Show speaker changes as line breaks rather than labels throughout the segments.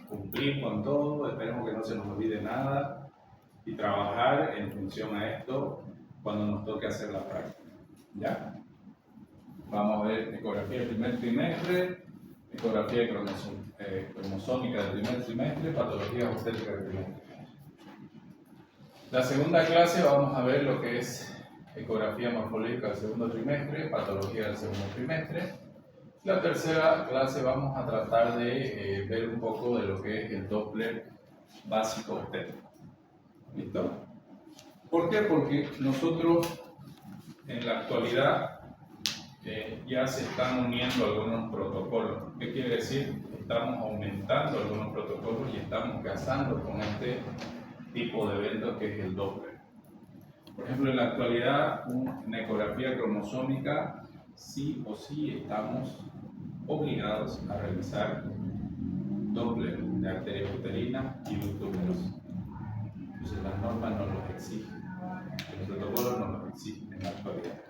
cumplir con todo, esperemos que no se nos olvide nada y trabajar en función a esto cuando nos toque hacer la práctica. ¿Ya? Vamos a ver ecografía del primer trimestre, ecografía cromosómica del primer trimestre, patologías obstétricas del primer trimestre. La segunda clase vamos a ver lo que es ecografía morfológica del segundo trimestre, patología del segundo trimestre. La tercera clase vamos a tratar de ver un poco de lo que es el Doppler básico obstétrico. ¿Listo? ¿Por qué? Porque nosotros en la actualidad ya se están uniendo algunos protocolos. ¿Qué quiere decir? Estamos aumentando algunos protocolos y estamos casando con este tipo de eventos que es el Doppler. Por ejemplo, en la actualidad, una ecografía cromosómica, sí o sí estamos obligados a realizar Doppler de arteria uterina y ducto venoso. Entonces las normas nos los exigen, el protocolo nos los exige en la actualidad.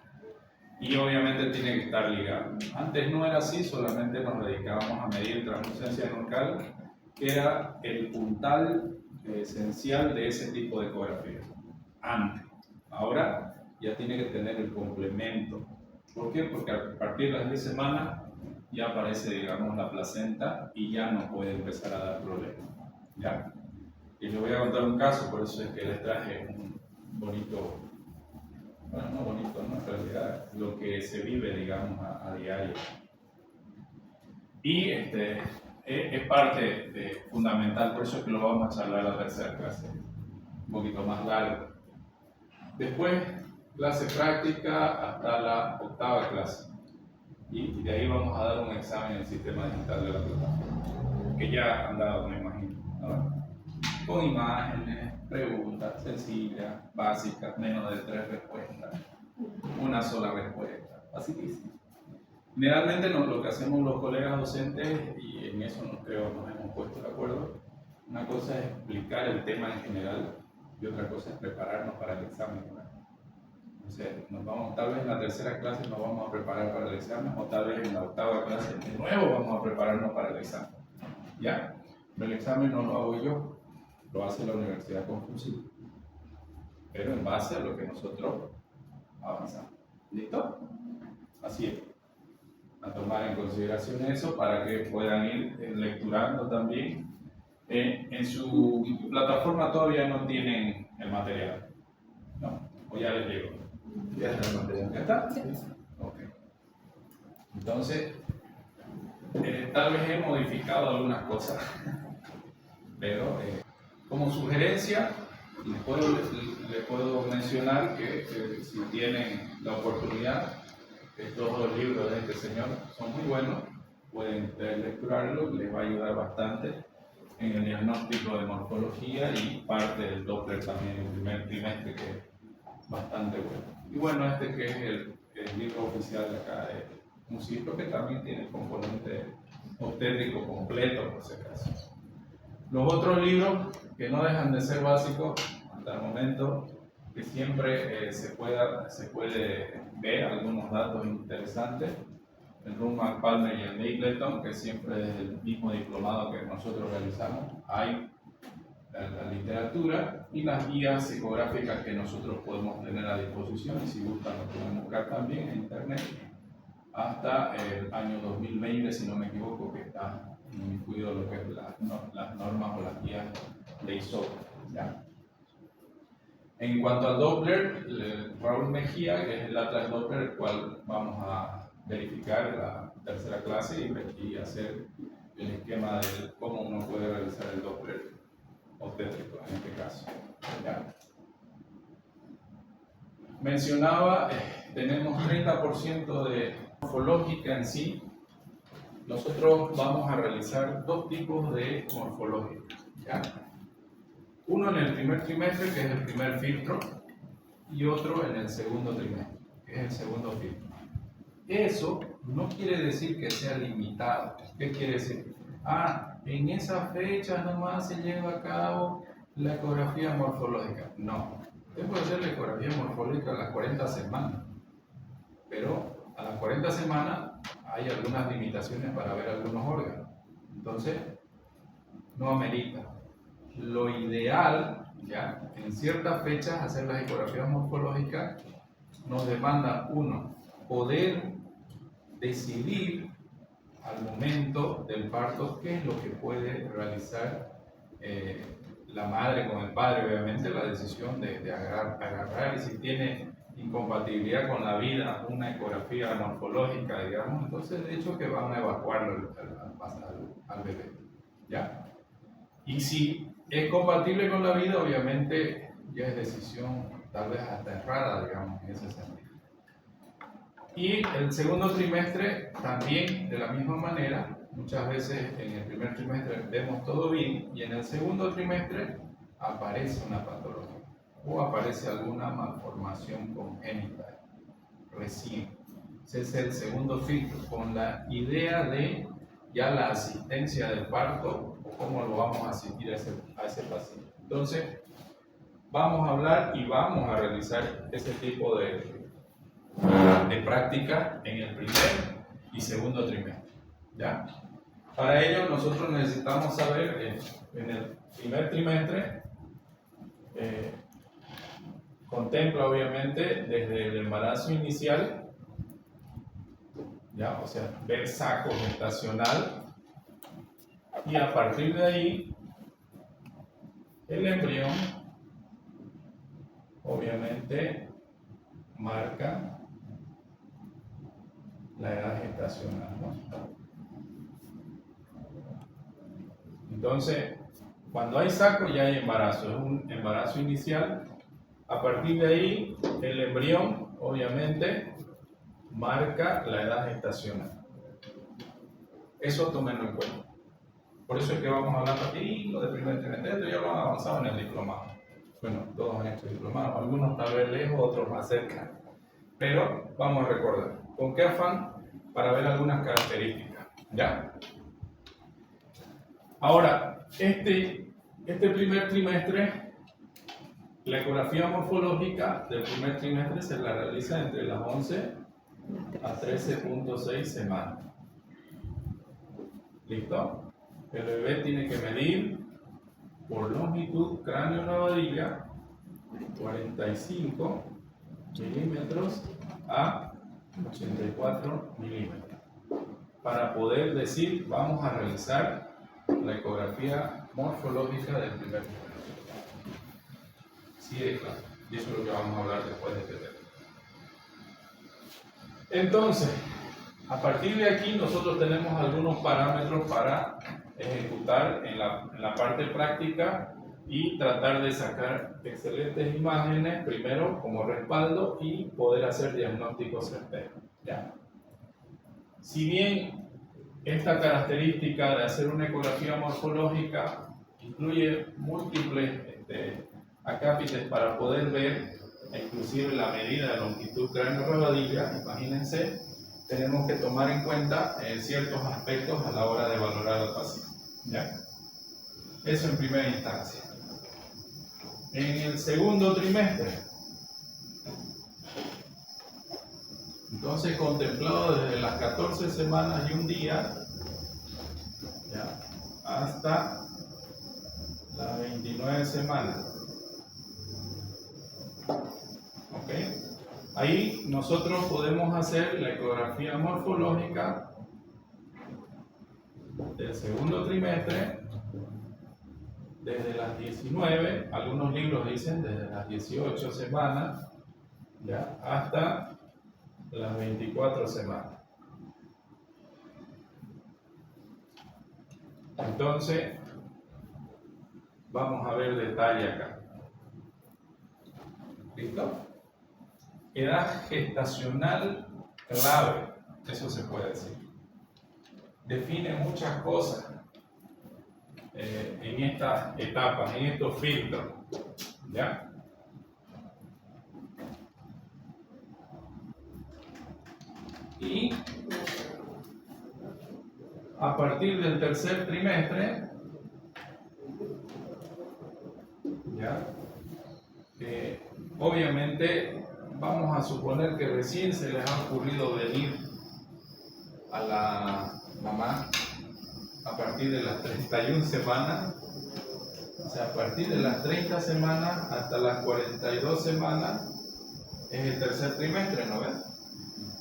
Y obviamente tiene que estar ligado. Antes no era así, solamente nos dedicábamos a medir translucencia nucal, que era el puntal esencial de ese tipo de ecografía. Antes. Ahora ya tiene que tener el complemento. ¿Por qué? Porque a partir de las 10 semanas ya aparece, digamos, la placenta y ya no puede empezar a dar problemas. ¿Ya? Y les voy a contar un caso, por eso es que les traje un bonito, bueno, no bonito, no, en realidad, lo que se vive, digamos, a diario. Y es parte fundamental, por eso es que lo vamos a charlar en la tercera clase, un poquito más largo. Después, clase práctica hasta la octava clase. Y de ahí vamos a dar un examen en el sistema digital de la plataforma, que ya han dado, me imagino, ¿no? Con imágenes, preguntas sencillas, básicas, menos de 3 respuestas, una sola respuesta, facilísimo. Generalmente lo que hacemos los colegas docentes, y en eso nos hemos puesto de acuerdo, una cosa es explicar el tema en general y otra cosa es prepararnos para el examen. Entonces, tal vez en la tercera clase nos vamos a preparar para el examen o tal vez en la octava clase de nuevo vamos a prepararnos para el examen. ¿Ya? Pero el examen no lo hago yo, lo hace la Universidad Confucio, pero en base a lo que nosotros avanzamos. ¿Listo? Así es. A tomar en consideración eso para que puedan ir lecturando también. En su plataforma todavía no tienen el material, ¿no? O ya les llegó. ¿Ya está el material? ¿Ya está? Sí. Ok. Entonces, tal vez he modificado algunas cosas, pero como sugerencia, les puedo mencionar que si tienen la oportunidad, estos dos libros de este señor son muy buenos, pueden lecturarlos, les va a ayudar bastante en el diagnóstico de morfología y parte del Doppler también en el primer trimestre, que es bastante bueno. Y bueno, que es el libro oficial de acá de un ciclo que también tiene el componente obstétrico completo, por si acaso. Los otros libros que no dejan de ser básicos hasta el momento, que siempre se puede ver algunos datos interesantes, el Rumman, Palmer y el Mapleton, que siempre es el mismo diplomado que nosotros realizamos. Hay la literatura y las guías psicográficas que nosotros podemos tener a disposición, y si gustan lo pueden buscar también en internet, hasta el año 2020, si no me equivoco, que está incluido lo que es las normas o las guías de ISO. ¿Ya? En cuanto al Doppler, Raúl Mejía, que es el Atlas Doppler, el cual vamos a verificar la tercera clase y hacer el esquema de cómo uno puede realizar el Doppler obstétrico en este caso. ¿Ya? Mencionaba, tenemos 30% de morfológica en sí. Nosotros vamos a realizar dos tipos de morfológica. ¿Ya? Uno en el primer trimestre, que es el primer filtro, y otro en el segundo trimestre, que es el segundo filtro. Eso no quiere decir que sea limitado. ¿Qué quiere decir? En esa fecha nomás se lleva a cabo la ecografía morfológica. No, usted puede hacer la ecografía morfológica a las 40 semanas, pero a las 40 semanas hay algunas limitaciones para ver algunos órganos. Entonces, no amerita. Lo ideal, ya, en ciertas fechas hacer las ecografías morfológicas nos demanda, uno, poder decidir al momento del parto qué es lo que puede realizar la madre con el padre, obviamente la decisión de agarrar, y si tiene incompatibilidad con la vida, una ecografía morfológica, digamos, entonces de hecho que van a evacuarlo al bebé, ¿ya? Y si es compatible con la vida, obviamente ya es decisión tal vez hasta errada, digamos, en ese sentido. Y el segundo trimestre también de la misma manera, muchas veces en el primer trimestre vemos todo bien y en el segundo trimestre aparece una patología o aparece alguna malformación congénita recién. Ese es el segundo filtro, con la idea de ya la asistencia del parto o cómo lo vamos a asistir a ese paciente. Entonces, vamos a hablar y vamos a realizar ese tipo de práctica en el primer y segundo trimestre, ¿ya? Para ello nosotros necesitamos saber en el primer trimestre contempla obviamente desde el embarazo inicial, ¿ya? O sea, ver saco gestacional y a partir de ahí el embrión obviamente marca la edad gestacional, ¿no? Entonces, cuando hay saco ya hay embarazo, es un embarazo inicial. A partir de ahí, el embrión obviamente marca la edad gestacional. Eso tómenlo en cuenta. Por eso es que vamos a hablar aquí lo de primer trimestre, esto ya lo han avanzado en el diplomado. Bueno, todos han hecho diplomado, algunos tal vez lejos, otros más cerca. Pero vamos a recordar, ¿con qué afán? Para ver algunas características, ¿ya? Ahora, este primer trimestre, la ecografía morfológica del primer trimestre se la realiza entre las 11 a 13.6 semanas. ¿Listo? El bebé tiene que medir por longitud cráneo-navadilla 45 milímetros a 84 milímetros para poder decir vamos a realizar la ecografía morfológica del primer trimestre. Sí, es claro. Y eso es lo que vamos a hablar después de este tema. Entonces, a partir de aquí nosotros tenemos algunos parámetros para ejecutar en la parte práctica y tratar de sacar excelentes imágenes, primero como respaldo y poder hacer diagnósticos certeros, ¿ya? Si bien esta característica de hacer una ecografía morfológica incluye múltiples acápites para poder ver inclusive la medida de longitud cráneo-rabadilla, imagínense, tenemos que tomar en cuenta ciertos aspectos a la hora de valorar al paciente, ¿ya? Eso en primera instancia. En el segundo trimestre, entonces contemplado desde las 14 semanas y un día, ¿ya? Hasta las 29 semanas. ¿Ok? Ahí nosotros podemos hacer la ecografía morfológica del segundo trimestre desde las 19, algunos libros dicen desde las 18 semanas, ¿ya? Hasta las 24 semanas. Entonces, vamos a ver detalle acá. ¿Listo? Edad gestacional clave, eso se puede decir. Define muchas cosas en estas etapas, en estos filtros, ¿ya? Y a partir del tercer trimestre, ¿ya? Obviamente vamos a suponer que recién se les ha ocurrido venir a la mamá a partir de las 31 semanas, o sea, a partir de las 30 semanas hasta las 42 semanas es el tercer trimestre, ¿no ven?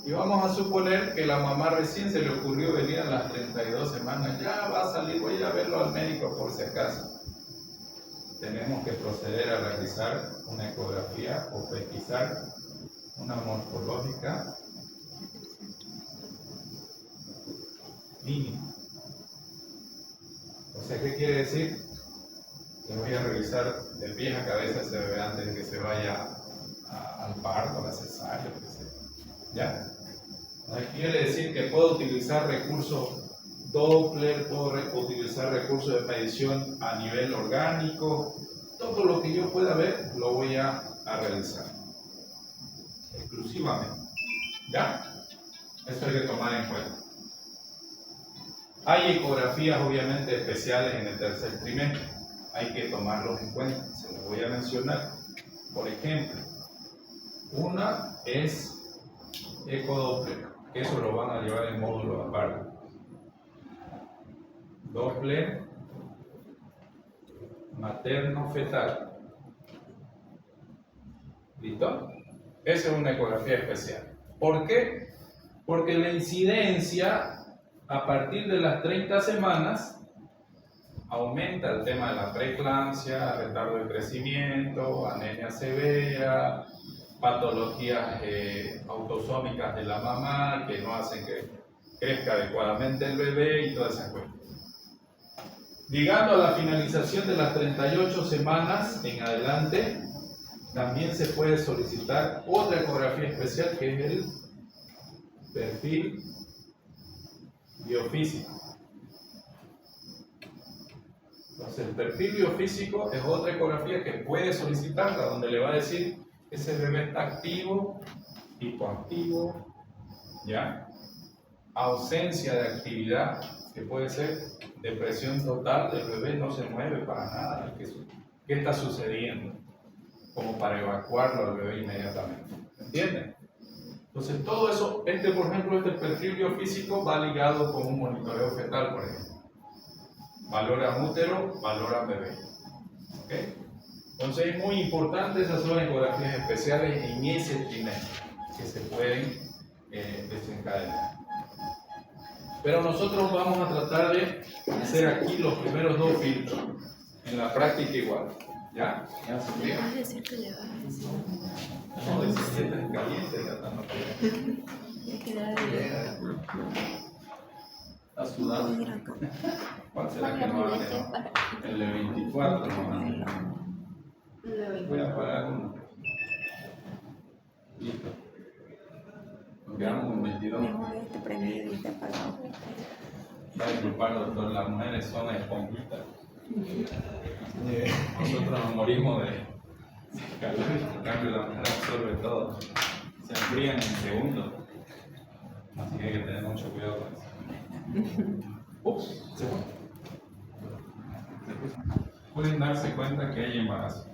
Y vamos a suponer que la mamá recién se le ocurrió venir a las 32 semanas, ya va a salir, voy a ir a verlo al médico por si acaso. Tenemos que proceder a realizar una ecografía o pesquisar una morfológica mínima. O sea, ¿qué quiere decir? Que voy a revisar de pies a cabeza ese bebé antes de que se vaya al parto, a la cesárea, lo que sea. ¿Ya? Quiere decir que puedo utilizar recursos Doppler, puedo utilizar recursos de medición a nivel orgánico, todo lo que yo pueda ver lo voy a realizar exclusivamente. ¿Ya? Eso hay que tomar en cuenta. Hay ecografías obviamente especiales en el tercer trimestre, hay que tomarlos en cuenta, se los voy a mencionar. Por ejemplo, una es ecodoppler, eso lo van a llevar en módulo aparte. Doppler materno-fetal. ¿Listo? Esa es una ecografía especial. ¿Por qué? Porque la incidencia a partir de las 30 semanas aumenta el tema de la preeclampsia, retardo de crecimiento, anemia severa, patologías autosómicas de la mamá que no hacen que crezca adecuadamente el bebé y todas esas cosas. Llegando a la finalización de las 38 semanas en adelante, también se puede solicitar otra ecografía especial que es el perfil biofísico. Entonces, el perfil biofísico es otra ecografía que puede solicitarla, donde le va a decir ese bebé está activo, hipoactivo, ¿ya? Ausencia de actividad, que puede ser depresión total, el bebé no se mueve para nada. ¿Qué está sucediendo? Como para evacuarlo al bebé inmediatamente. ¿Entienden? Entonces, todo eso, por ejemplo, este perfil biofísico va ligado con un monitoreo fetal, por ejemplo. Valoran útero, valoran bebé. ¿Okay? Entonces, es muy importante, esas son ecografías especiales en ese trimestre que se pueden desencadenar. Pero nosotros vamos a tratar de hacer aquí los primeros dos filtros. En la práctica igual. ¿Ya? ¿Ya se explica? No, decir que está en caliente, ya está no ¿Está sudado? ¿Cuál será que no hace? El de 24, ¿no? Voy a apagar uno. Listo. Nos quedamos con 22.
Mejor este prendido y este apagado.
Va a disculpar, doctor, las mujeres son esponjitas. Nosotros nos morimos de calor, en cambio la mujer absorbe todo. Se enfrían en segundos. Así que hay que tener mucho cuidado con eso. Ups, se fue. Pueden darse cuenta que hay embarazo.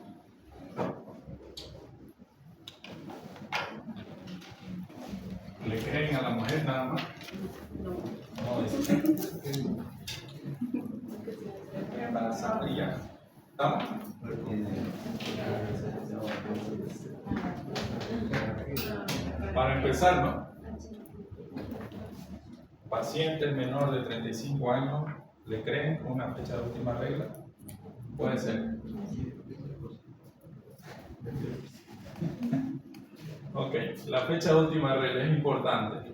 ¿Le creen a la mujer nada más? No, dicen. Embarazada y ya. ¿Estamos? Para empezar, ¿no? Pacientes menor de 35 años, ¿le creen una fecha de última regla? Puede ser. Ok, la fecha de última regla es importante.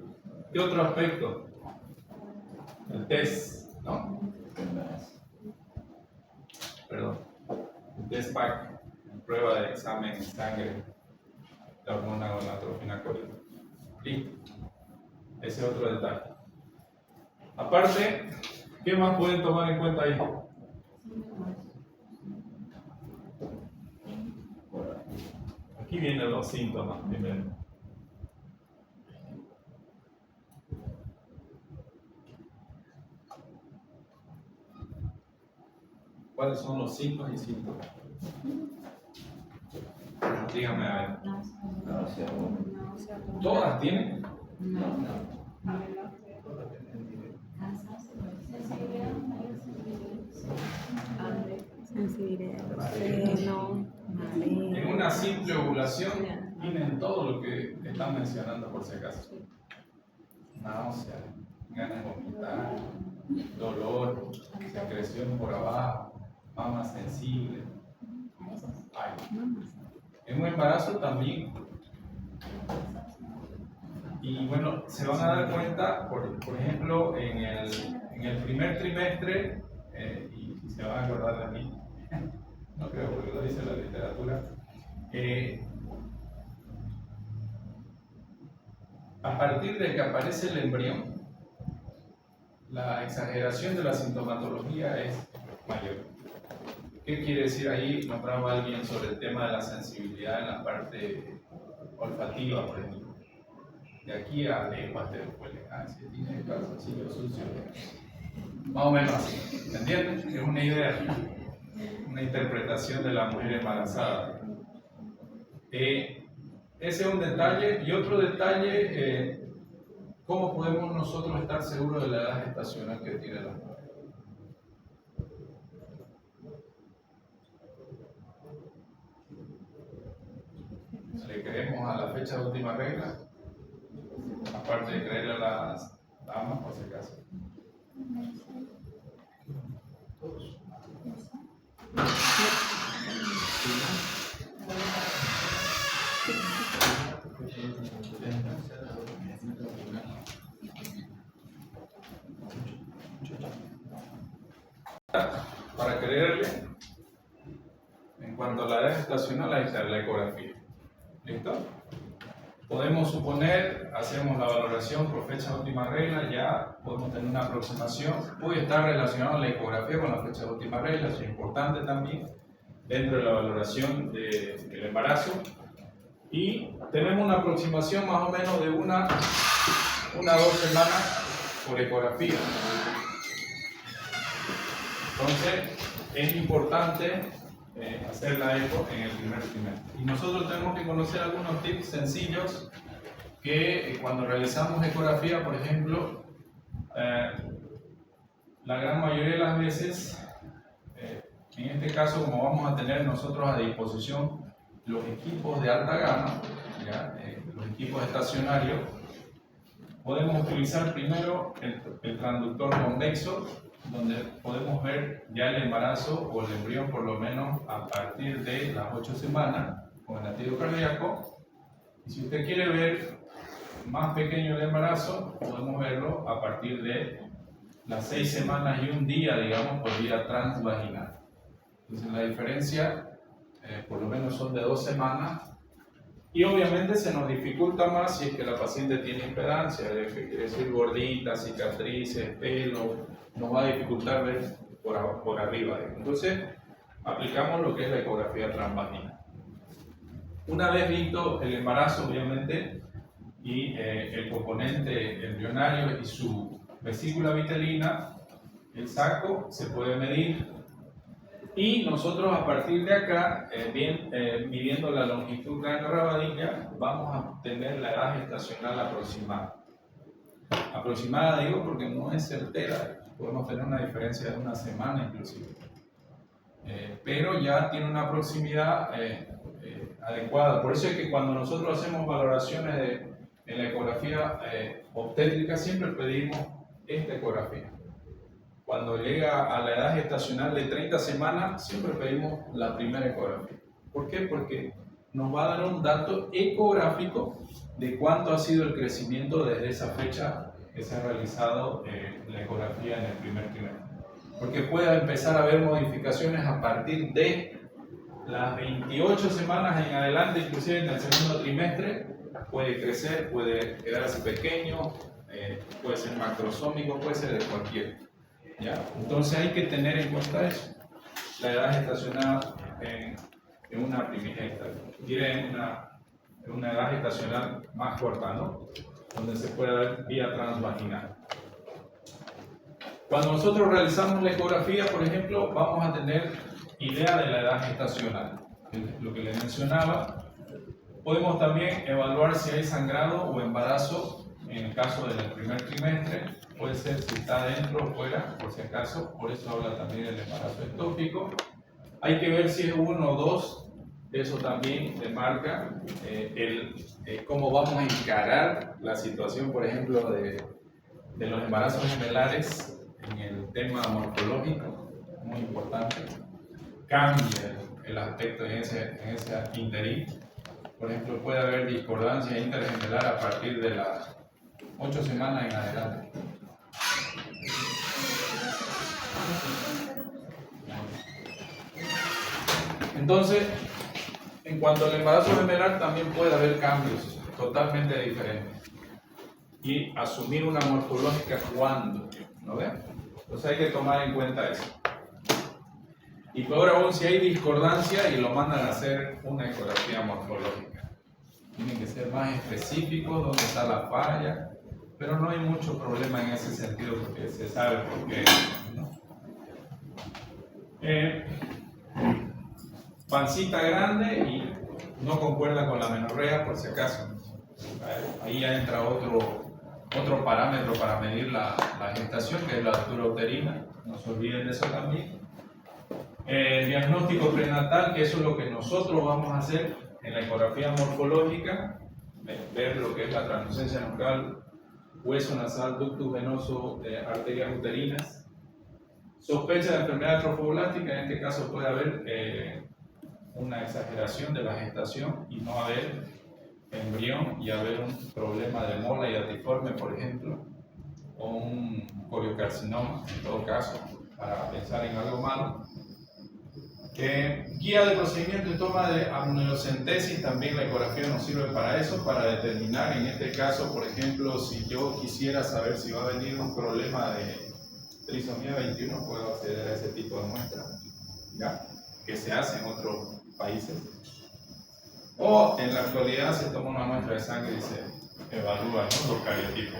¿Qué otro aspecto? El test, ¿no? Perdón. El test PAC, prueba de examen en sangre, la hormona gonadotrofina corriente. Listo. Ese es otro detalle. Aparte, ¿qué más pueden tomar en cuenta ahí? Aquí vienen los síntomas primero. ¿Cuáles son los signos y síntomas? Dígame a ver. ¿Todas tienen?
recibiré el seno,
En una simple ovulación tienen todo lo que están mencionando por si acaso. Náusea, ganas de vomitar, dolor, secreción por abajo, mama sensible. Ay. En un embarazo también. Y bueno, se van a dar cuenta, por ejemplo, en el primer trimestre, y se van a acordar de mí, no creo porque lo dice la literatura, a partir de que aparece el embrión, la exageración de la sintomatología es mayor. ¿Qué quiere decir ahí? Nombraba alguien sobre el tema de la sensibilidad en la parte olfativa, por ejemplo. De aquí a lenguas de elegancia, tiene calzoncillo sucio. Más o menos así. ¿Me entienden? Es una idea, una interpretación de la mujer embarazada. Ese es un detalle. Y otro detalle, ¿cómo podemos nosotros estar seguros de la edad gestacional que tiene la mujer? ¿Le creemos a la fecha de última regla? Aparte de creerle a las damas, por si acaso. Para creerle, en cuanto a la edad gestacional, ahí está la ecografía. ¿Listo? Podemos suponer, hacemos la valoración por fecha de última regla, ya podemos tener una aproximación. Puede estar relacionado la ecografía con la fecha de última regla, eso es importante también dentro de la valoración del embarazo. Y tenemos una aproximación más o menos de una a 2 semanas por ecografía. Entonces, es importante hacer la eco en el primer trimestre. Y nosotros tenemos que conocer algunos tips sencillos que cuando realizamos ecografía, por ejemplo, la gran mayoría de las veces, en este caso, como vamos a tener nosotros a disposición los equipos de alta gama, los equipos estacionarios, podemos utilizar primero el transductor convexo, donde podemos ver ya el embarazo o el embrión por lo menos a partir de las 8 semanas con el latido cardíaco. Y si usted quiere ver más pequeño el embarazo, podemos verlo a partir de las 6 semanas y un día, digamos, por vía transvaginal. Entonces la diferencia por lo menos son de 2 semanas. Y obviamente se nos dificulta más si es que la paciente tiene impedancia, que quiere decir gordita, cicatrices, pelo, nos va a dificultar ver por arriba. Entonces, aplicamos lo que es la ecografía transvaginal. Una vez visto el embarazo, obviamente, y el componente embrionario y su vesícula vitelina, el saco se puede medir. Y nosotros a partir de acá, midiendo la longitud cráneo-rabadilla, vamos a obtener la edad gestacional aproximada. Aproximada digo porque no es certera, podemos tener una diferencia de una semana inclusive. Pero ya tiene una proximidad adecuada. Por eso es que cuando nosotros hacemos valoraciones en la ecografía obstétrica, siempre pedimos esta ecografía. Cuando llega a la edad gestacional de 30 semanas, siempre pedimos la primera ecografía. ¿Por qué? Porque nos va a dar un dato ecográfico de cuánto ha sido el crecimiento desde esa fecha que se ha realizado la ecografía en el primer trimestre. Porque puede empezar a haber modificaciones a partir de las 28 semanas en adelante, inclusive en el segundo trimestre, puede crecer, puede quedarse pequeño, puede ser macrosómico, puede ser de cualquier. ¿Ya? Entonces hay que tener en cuenta eso, la edad gestacional en una primigesta, en una edad gestacional más corta, ¿no? Donde se puede dar vía transvaginal. Cuando nosotros realizamos la ecografía, por ejemplo, vamos a tener idea de la edad gestacional, lo que les mencionaba. Podemos también evaluar si hay sangrado o embarazo en el caso del primer trimestre. Puede ser si está dentro o fuera, por si acaso, por eso habla también del embarazo ectópico. Hay que ver si es 1 o 2, eso también demarca cómo vamos a encarar la situación, por ejemplo, de los embarazos gemelares en el tema morfológico, muy importante. Cambia el aspecto en ese interín. Por ejemplo, puede haber discordancia intergemelar a partir de las 8 semanas en adelante. Entonces, en cuanto al embarazo gemelar, también puede haber cambios totalmente diferentes. Y asumir una morfológica cuando, ¿no ven? Entonces hay que tomar en cuenta eso. Y peor aún si hay discordancia y lo mandan a hacer una ecografía morfológica. Tienen que ser más específicos dónde está la falla, pero no hay mucho problema en ese sentido porque se sabe por qué, ¿no? Pancita grande y no concuerda con la menorrea, por si acaso. Ahí ya entra otro parámetro para medir la gestación, que es la altura uterina. No se olviden de eso también. El diagnóstico prenatal, que eso es lo que nosotros vamos a hacer en la ecografía morfológica, ver lo que es la translucencia nucal, hueso nasal, ductus venoso, arterias uterinas. Sospecha de enfermedad trofoblástica, en este caso puede haber una exageración de la gestación y no haber embrión y haber un problema de mola y atiforme, por ejemplo, o un coriocarcinoma, en todo caso, para pensar en algo malo. Guía de procedimiento y toma de amniocentesis, también la ecografía nos sirve para eso, para determinar, en este caso, por ejemplo, si yo quisiera saber si va a venir un problema de trisomía 21, puedo acceder a ese tipo de muestra, ¿ya? Que se hace en otros países. O en la actualidad se toma una muestra de sangre y se evalúan, ¿no?, los cariotipos.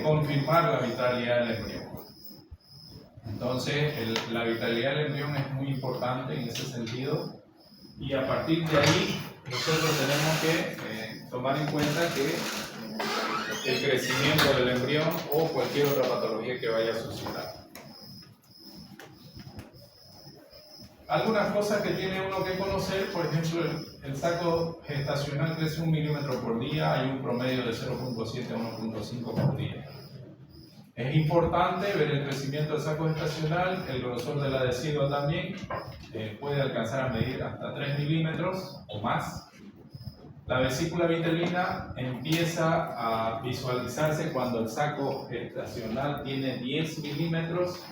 Confirmar la vitalidad del embrión. Entonces, la vitalidad del embrión es muy importante en ese sentido, y a partir de ahí nosotros tenemos que tomar en cuenta que el crecimiento del embrión o cualquier otra patología que vaya a suscitar. Algunas cosas que tiene uno que conocer, por ejemplo, el saco gestacional crece 1 milímetro por día, hay un promedio de 0.7 a 1.5 por día. Es importante ver el crecimiento del saco gestacional, el grosor de la decidua también, puede alcanzar a medir hasta 3 milímetros o más. La vesícula vitelina empieza a visualizarse cuando el saco gestacional tiene 10 milímetros,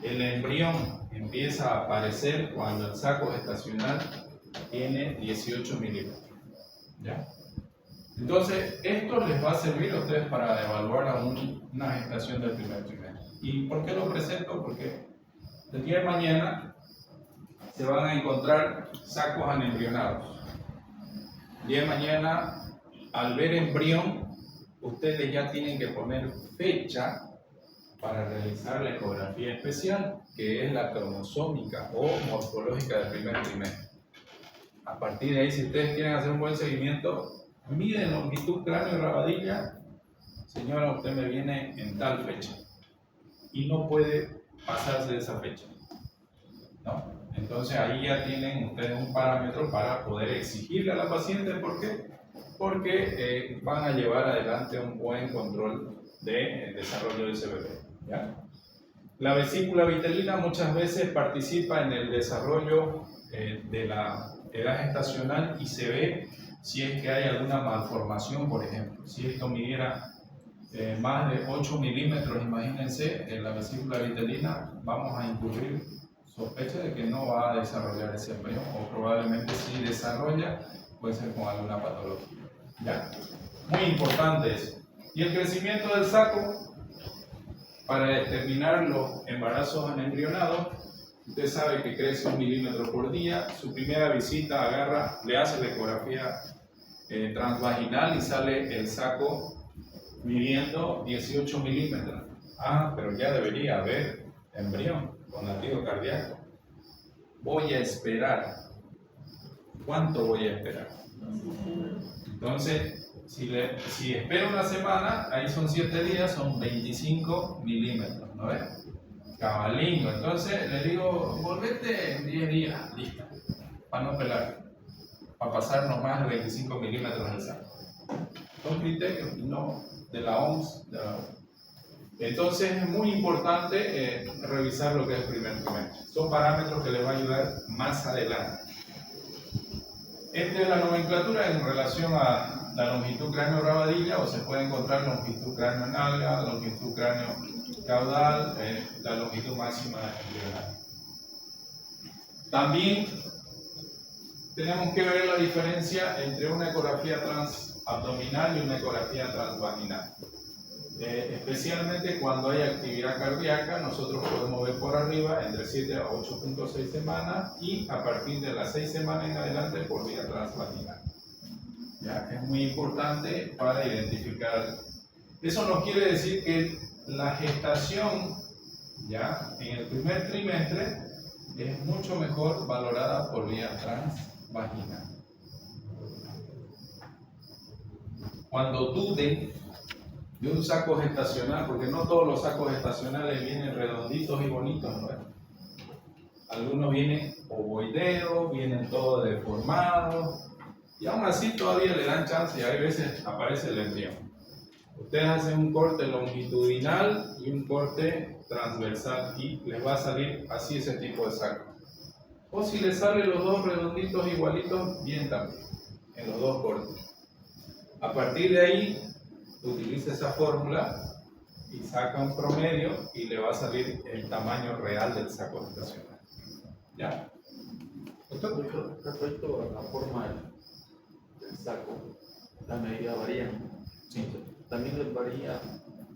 el embrión empieza a aparecer cuando el saco gestacional tiene 18 milímetros. ¿Ya? Entonces, esto les va a servir a ustedes para evaluar una gestación del primer trimestre. ¿Y por qué lo presento? Porque el día de mañana se van a encontrar sacos anembrionados. El día de mañana, al ver embrión, ustedes ya tienen que poner fecha para realizar la ecografía especial, que es la cromosómica o morfológica del primer trimestre. A partir de ahí, si ustedes quieren hacer un buen seguimiento, miden longitud cráneo y rabadilla. Señora, usted me viene en tal fecha y no puede pasarse de esa fecha, ¿no? Entonces ahí ya tienen ustedes un parámetro para poder exigirle a la paciente. ¿Por qué? Porque van a llevar adelante un buen control de desarrollo de ese bebé, ¿ya? La vesícula vitelina muchas veces participa en el desarrollo de la edad gestacional y se ve si es que hay alguna malformación, por ejemplo. Si esto midiera más de 8 milímetros, imagínense, en la vesícula vitelina, vamos a incurrir sospecha de que no va a desarrollar ese embrión, o probablemente si desarrolla, puede ser con alguna patología. ¿Ya? Muy importante eso. Y el crecimiento del saco, para determinar los embarazos anembrionados, usted sabe que crece 1 milímetro por día. Su primera visita agarra, le hace la ecografía transvaginal y sale el saco midiendo 18 milímetros. Ah, pero ya debería haber embrión con latido cardíaco. Voy a esperar. ¿Cuánto voy a esperar? Entonces, si espero una semana, ahí son 7 días, son 25 milímetros, ¿no ves? Cabalingo. Entonces le digo, volvete en 10 días, listo, para no pelar, para pasarnos más de 25 milímetros del saco. Son criterios no de la OMS. Entonces es muy importante revisar lo que es el primer trimestre. Son parámetros que les va a ayudar más adelante. Esta es la nomenclatura en relación a la longitud cráneo-rabadilla, o se puede encontrar longitud cráneo-nalga, longitud cráneo-caudal, la longitud máxima embrionaria. También tenemos que ver la diferencia entre una ecografía transabdominal y una ecografía transvaginal. Especialmente cuando hay actividad cardíaca, nosotros podemos ver por arriba entre 7 a 8.6 semanas y a partir de las 6 semanas en adelante por vía transvaginal. ¿Ya? Es muy importante para identificar. Eso no quiere decir que la gestación, ¿ya?, en el primer trimestre es mucho mejor valorada por vía transvaginal. Cuando duden de un saco gestacional, porque no todos los sacos gestacionales vienen redonditos y bonitos, ¿no? Algunos vienen ovoideos, vienen todos deformados, y aún así todavía le dan chance y hay veces aparece el embrión. Ustedes hacen un corte longitudinal y un corte transversal y les va a salir así ese tipo de saco. O si les salen los dos redonditos igualitos, bien también, en los dos cortes. A partir de ahí, utiliza esa fórmula y saca un promedio y le va a salir el tamaño real del saco gestacional. ¿Ya?
Respecto a la forma del saco, las medidas varían.
Sí.
También les varía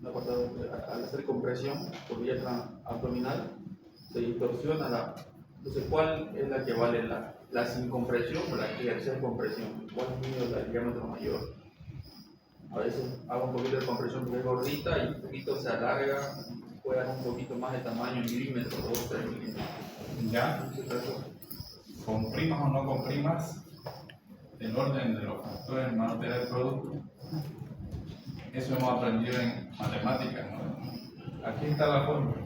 al hacer compresión por vía abdominal, se distorsiona entonces, ¿cuál es la que vale? ¿La sin compresión o la que hace compresión? ¿Cuál mide el diámetro mayor? A veces hago un poquito de compresión porque es gordita y un poquito se alarga, puede dar un poquito más de tamaño en milímetros, 2 o 3 milímetros.
¿Ya? Comprimas o no comprimas, el orden de los factores en mantener el producto. Eso hemos aprendido en matemáticas, ¿no? Aquí está la fórmula.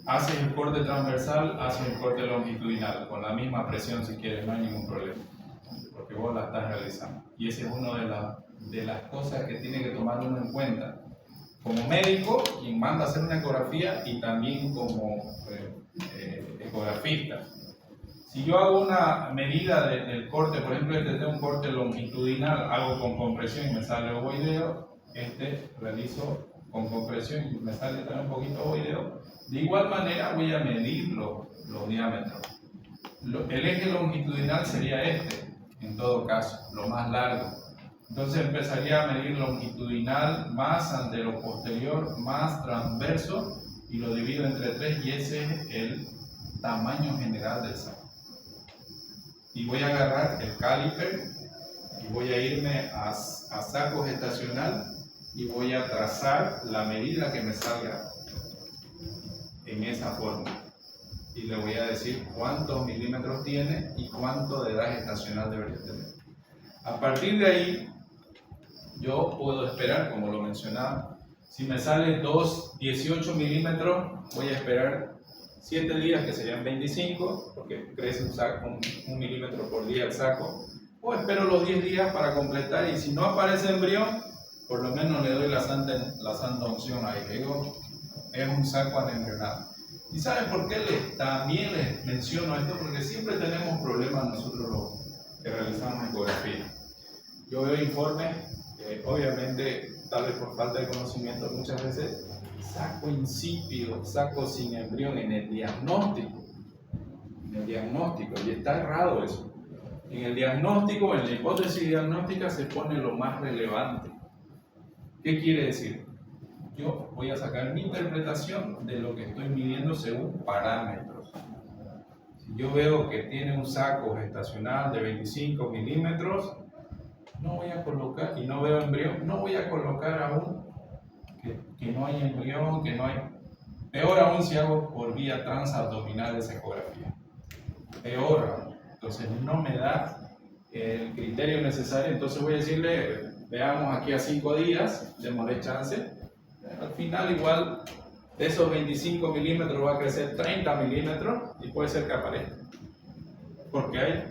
Haces el corte transversal, haces el corte longitudinal, con la misma presión si quieres, no hay ningún problema, porque vos la estás realizando. Y esa es una de las cosas que tiene que tomar uno en cuenta. Como médico, quien manda a hacer una ecografía y también como ecografista. Si yo hago una medida del corte, por ejemplo, tengo un corte longitudinal, hago con compresión y me sale ovoideo, realizo con compresión y me sale también un poquito ovoideo. De igual manera voy a medir los diámetros. El eje longitudinal sería en todo caso, lo más largo. Entonces empezaría a medir longitudinal más antero-posterior más transverso y lo divido entre 3 y ese es el tamaño general del saco. Y voy a agarrar el caliper y voy a irme a saco gestacional y voy a trazar la medida que me salga en esa forma. Y le voy a decir cuántos milímetros tiene y cuánto de edad gestacional debería tener. A partir de ahí, yo puedo esperar, como lo mencionaba, si me sale 18 milímetros, voy a esperar 7 días, que serían 25, porque crece un milímetro por día el saco, o espero los 10 días para completar, y si no aparece embrión, por lo menos le doy la santa unción ahí, digo, es un saco anembrionado. ¿Y saben por qué también les menciono esto? Porque siempre tenemos problemas nosotros los que realizamos ecografía. Yo veo informes, obviamente, tal vez por falta de conocimiento, muchas veces saco insípido, saco sin embrión en el diagnóstico. Y está errado eso. En el diagnóstico, en la hipótesis diagnóstica, se pone lo más relevante. ¿Qué quiere decir? Yo voy a sacar mi interpretación de lo que estoy midiendo según parámetros. Si yo veo que tiene un saco gestacional de 25 milímetros, no voy a colocar, y no veo embrión, no voy a colocar aún que no hay embrión, que no hay. Peor aún si hago por vía transabdominal esa ecografía. Peor aún. Entonces no me da el criterio necesario, entonces voy a decirle, veamos aquí a 5 días, démosle chance. Al final igual De esos 25 milímetros va a crecer 30 milímetros y puede ser que aparezca. Porque hay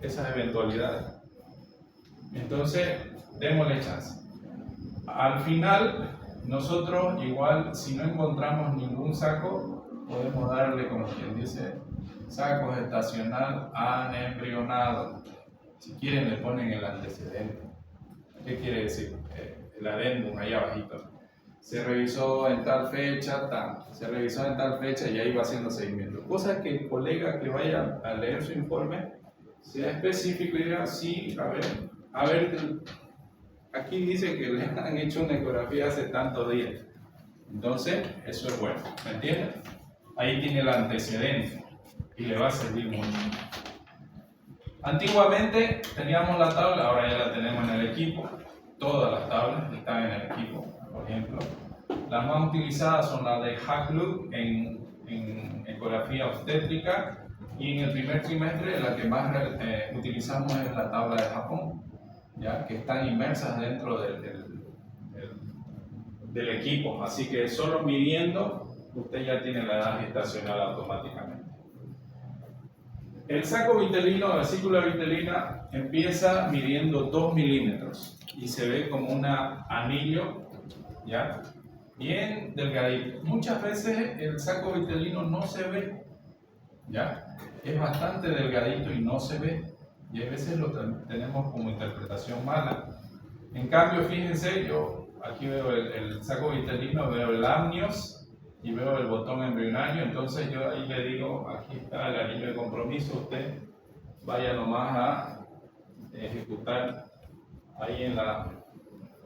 esas eventualidades. Entonces, démosle chance. Al final, nosotros igual, si no encontramos ningún saco, podemos darle, como quien dice, sacos estacional anembrionado. Si quieren, le ponen el antecedente. ¿Qué quiere decir? El adendum ahí abajito. Se revisó en tal fecha, se revisó en tal fecha y ahí va haciendo seguimiento. Cosa que el colega que vaya a leer su informe sea específico y diga, sí, a ver, aquí dice que le han hecho una ecografía hace tantos días. Entonces, eso es bueno, ¿me entiendes? Ahí tiene el antecedente y le va a servir mucho. Antiguamente teníamos la tabla, ahora ya la tenemos en el equipo. Todas las tablas están en el equipo, por ejemplo. Las más utilizadas son las de Haglund en ecografía obstétrica, y en el primer trimestre la que más utilizamos es la tabla de Japón, ¿ya? Que están inmersas dentro del equipo, así que solo midiendo usted ya tiene la edad gestacional automáticamente. El saco vitelino, la vesícula vitelina, empieza midiendo 2 milímetros y se ve como un anillo, ¿ya? Bien delgadito. Muchas veces el saco vitelino no se ve, ¿ya? Es bastante delgadito y no se ve, y a veces lo tenemos como interpretación mala. En cambio, fíjense, yo aquí veo el saco vitelino, veo el amnios y veo el botón embrionario, entonces yo ahí le digo, aquí está el anillo de compromiso, usted vaya nomás a ejecutar ahí en la,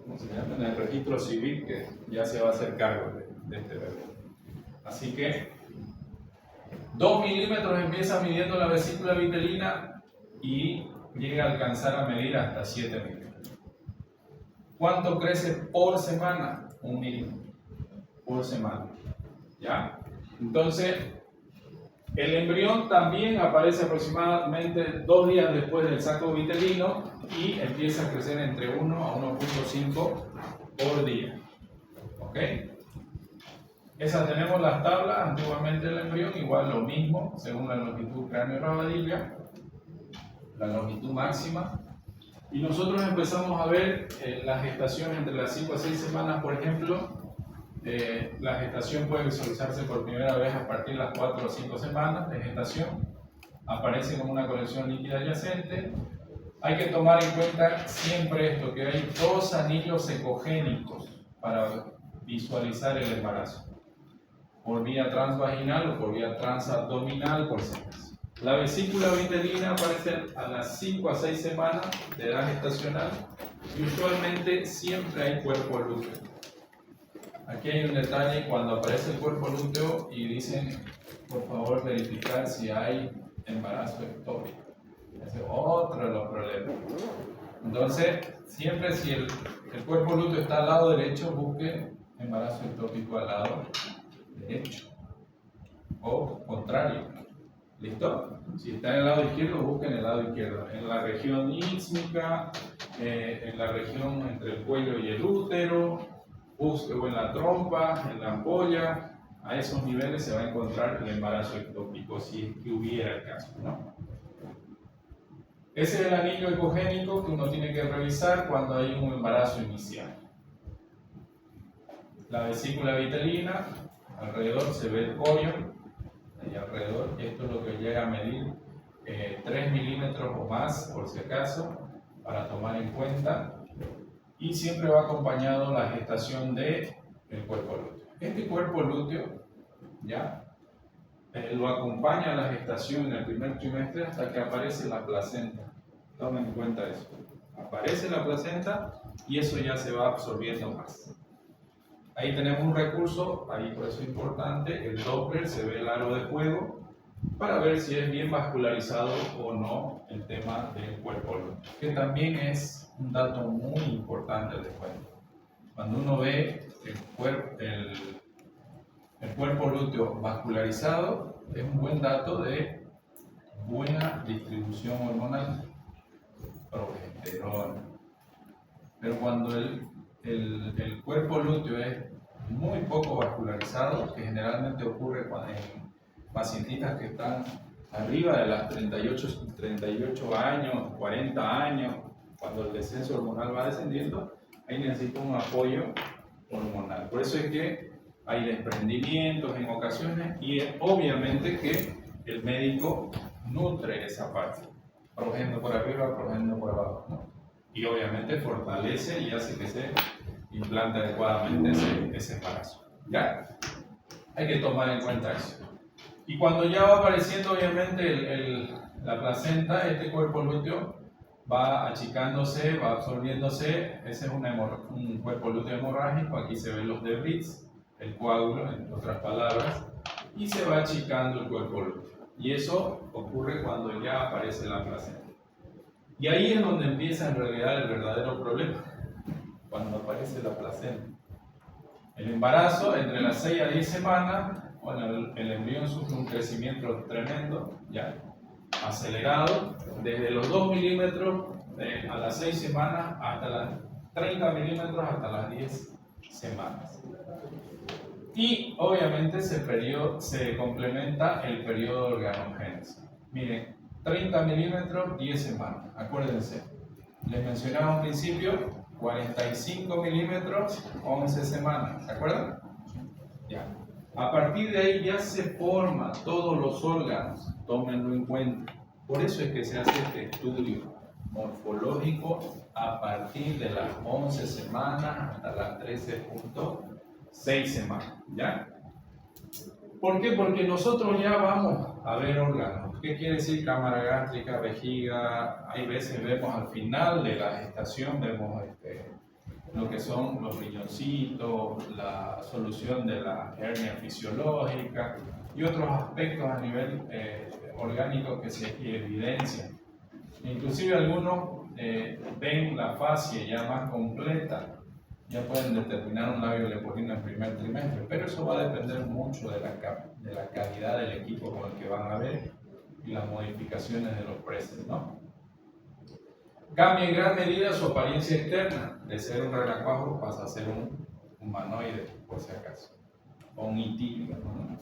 ¿cómo se llama?, en el registro civil, que ya se va a hacer cargo de este bebé. Así que 2 milímetros empieza midiendo la vesícula vitelina y llega a alcanzar a medir hasta 7 milímetros. ¿Cuánto crece por semana? 1 milímetro por semana. ¿Ya? Entonces, el embrión también aparece aproximadamente 2 días después del saco vitelino y empieza a crecer entre 1 a 1.5 por día. ¿Ok? Esas tenemos las tablas. Antiguamente el embrión, igual lo mismo, según la longitud cráneo-rabadilla, la longitud máxima. Y nosotros empezamos a ver la gestación entre las 5 a 6 semanas, por ejemplo. La gestación puede visualizarse por primera vez a partir de las 4 o 5 semanas de gestación. Aparece como una colección líquida adyacente. Hay que tomar en cuenta siempre esto, que hay 2 anillos ecogénicos para visualizar el embarazo, por vía transvaginal o por vía transabdominal, por si acaso. La vesícula vitelina aparece a las 5 a 6 semanas de edad gestacional y usualmente siempre hay cuerpo lúteo. Aquí hay un detalle: cuando aparece el cuerpo lúteo y dicen, por favor, verificar si hay embarazo ectópico. Ese es otro de los problemas. Entonces, siempre si el cuerpo lúteo está al lado derecho, busque embarazo ectópico al lado derecho. O contrario. ¿Listo? Si está en el lado izquierdo, busquen el lado izquierdo. En la región ísmica, en la región entre el cuello y el útero, busque o en la trompa, en la ampolla. A esos niveles se va a encontrar el embarazo ectópico, si es que hubiera el caso, ¿no? Ese es el anillo ecogénico que uno tiene que revisar cuando hay un embarazo inicial. La vesícula vitelina, alrededor se ve el corion, ahí alrededor. Esto es lo que llega a medir 3 milímetros o más, por si acaso, para tomar en cuenta. Y siempre va acompañado la gestación del cuerpo lúteo. Este cuerpo lúteo, ¿ya? Lo acompaña la gestación en el primer trimestre hasta que aparece la placenta. Tomen en cuenta eso. Aparece la placenta y eso ya se va absorbiendo más. Ahí tenemos un recurso, ahí por eso es importante, el Doppler, se ve el aro de fuego para ver si es bien vascularizado o no el tema del cuerpo lúteo, que también es un dato muy importante de cuento. Cuando uno ve el cuerpo lúteo vascularizado, es un buen dato de buena distribución hormonal, progesterona. Pero cuando el cuerpo lúteo es muy poco vascularizado, que generalmente ocurre en pacientitas que están arriba de las 38 años, 40 años, cuando el descenso hormonal va descendiendo, ahí necesita un apoyo hormonal. Por eso es que hay desprendimientos en ocasiones y obviamente que el médico nutre esa parte, progeniendo por arriba, progeniendo por abajo, ¿no? Y obviamente fortalece y hace que se implante adecuadamente ese embarazo. ¿Ya? Hay que tomar en cuenta eso. Y cuando ya va apareciendo obviamente la placenta, este cuerpo lúteo va achicándose, va absorbiéndose. Ese es un cuerpo lúteo hemorrágico. Aquí se ven los debris, el coágulo, en otras palabras, y se va achicando el cuerpo lúteo. Y eso ocurre cuando ya aparece la placenta. Y ahí es donde empieza en realidad el verdadero problema, cuando aparece la placenta. El embarazo, entre las 6 a 10 semanas, bueno, el embrión sufre un crecimiento tremendo, ya acelerado, desde los 2 milímetros a las 6 semanas hasta las 30 milímetros hasta las 10 semanas. Y obviamente se complementa el periodo de organogénesis. Miren, 30 milímetros, 10 semanas, acuérdense. Les mencionaba al principio, 45 milímetros, 11 semanas, ¿se acuerdan? Ya. A partir de ahí ya se forman todos los órganos, tómenlo en cuenta. Por eso es que se hace este estudio morfológico a partir de las 11 semanas hasta las 13.6 semanas, ¿ya? ¿Por qué? Porque nosotros ya vamos a ver órganos. ¿Qué quiere decir cámara gástrica, vejiga? Hay veces vemos al final de la gestación, vemos lo que son los riñoncitos, la solución de la hernia fisiológica y otros aspectos a nivel orgánico que se evidencian. Inclusive algunos ven la fascia ya más completa, ya pueden determinar un labio leporino en primer trimestre, pero eso va a depender mucho de la calidad del equipo con el que van a ver y las modificaciones de los presets, ¿no? Cambia en gran medida su apariencia externa, de ser un renacuajo pasa a ser un humanoide, por si acaso, o un itílico, ¿no?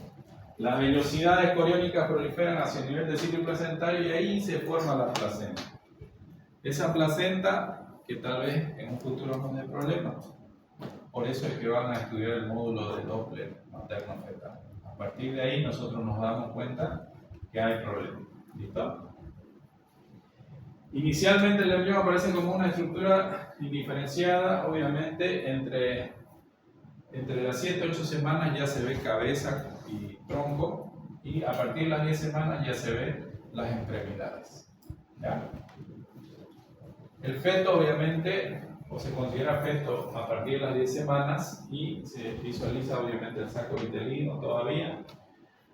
Las velocidades coriónicas proliferan hacia el nivel del ciclo placentario y ahí se forma la placenta. Esa placenta, que tal vez en un futuro nos dé problemas, por eso es que van a estudiar el módulo de Doppler materno-fetal. A partir de ahí nosotros nos damos cuenta que hay problemas. ¿Listo? Inicialmente el embrión aparece como una estructura indiferenciada, obviamente entre las 7 y 8 semanas ya se ve cabeza y tronco, y a partir de las 10 semanas ya se ven las extremidades. ¿Ya? El feto obviamente, o se considera feto a partir de las 10 semanas y se visualiza obviamente el saco vitelino todavía.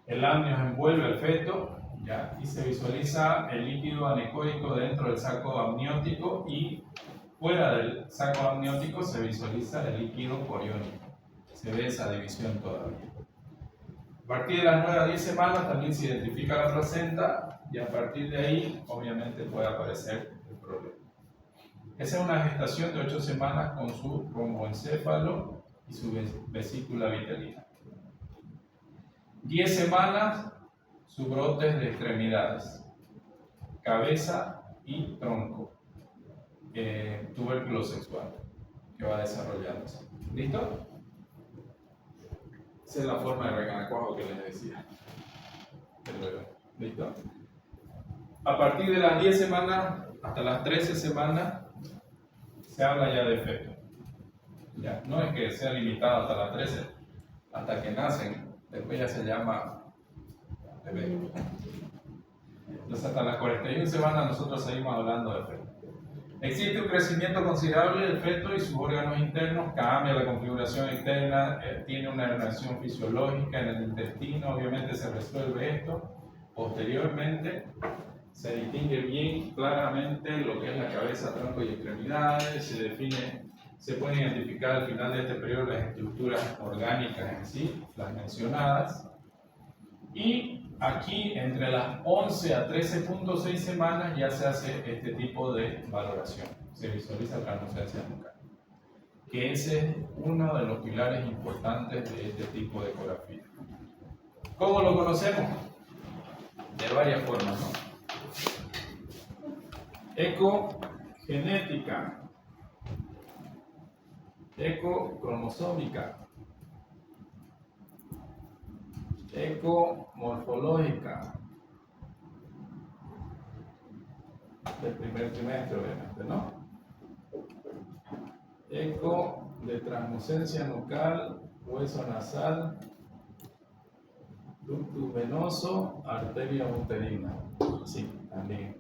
El amnios envuelve al feto, ¿ya? Y se visualiza el líquido anecoico dentro del saco amniótico y fuera del saco amniótico se visualiza el líquido coriónico. Se ve esa división todavía. A partir de las 9 a 10 semanas también se identifica la placenta y a partir de ahí obviamente puede aparecer el problema. Esa es una gestación de 8 semanas con su romboencéfalo y su vesícula vitelina. 10 semanas, sus brotes de extremidades, cabeza y tronco, tubérculo sexual, que va desarrollándose. ¿Listo? Esa es la forma de renacuajo que les decía. ¿Listo? A partir de las 10 semanas hasta las 13 semanas se habla ya de feto. Ya, no es que sea limitado hasta las 13, hasta que nacen, después ya se llama bebé. Entonces hasta las 41 semanas nosotros seguimos hablando de feto. Existe un crecimiento considerable del feto y sus órganos internos, cambia la configuración externa, tiene una reacción fisiológica en el intestino, obviamente se resuelve esto. Posteriormente se distingue bien claramente lo que es la cabeza, tronco y extremidades, se pueden identificar al final de este periodo las estructuras orgánicas en sí, las mencionadas, y aquí entre las 11 a 13.6 semanas ya se hace este tipo de valoración, se visualiza translucencia nucal. que ese es uno de los pilares importantes de este tipo de ecografía. ¿Cómo lo conocemos? De varias formas, ¿no? Ecogenética, ecocromosómica, ecomorfológica, del primer trimestre, obviamente, ¿no? Eco de translucencia nucal, hueso nasal, ductus venoso, arteria uterina. Sí, también.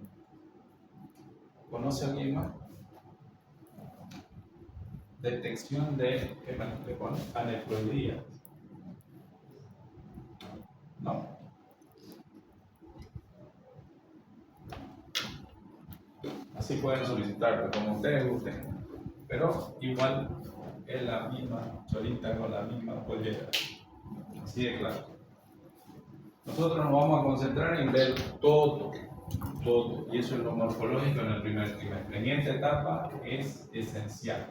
¿Conoce alguien más? Detección de aneuploidía. No. Así pueden solicitarlo, como ustedes gusten. Pero igual es la misma cholita con la misma pollera. Así de claro. Nosotros nos vamos a concentrar en ver todo. Y eso es lo morfológico en el primer trimestre. En esta etapa es esencial.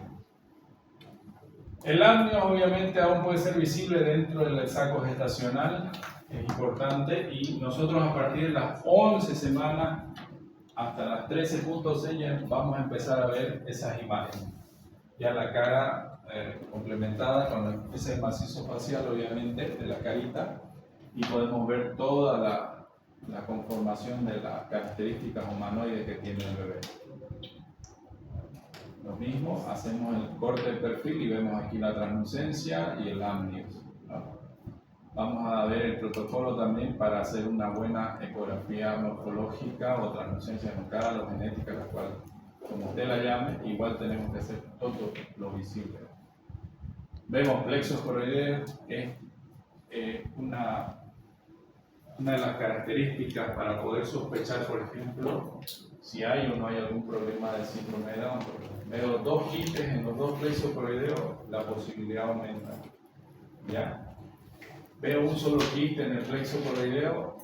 El amnio obviamente aún puede ser visible dentro del saco gestacional, es importante, y nosotros a partir de las 11 semanas hasta las 13.6 ya vamos a empezar a ver esas imágenes. Ya la cara complementada con ese macizo facial obviamente de la carita, y podemos ver toda la conformación de las características humanoides que tiene el bebé. Lo mismo, hacemos el corte de perfil y vemos aquí la translucencia y el amnio, ¿no? Vamos a ver el protocolo también para hacer una buena ecografía morfológica o translucencia nucal o genética, la cual, como usted la llame, igual tenemos que hacer todo lo visible. Vemos plexos coroideos, que es una de las características para poder sospechar, por ejemplo, si hay o no hay algún problema de síndrome de Down. Veo 2 quistes en los 2 plexos coroideos, la posibilidad aumenta. ¿Ya? Veo un solo quiste en el plexo coroideo,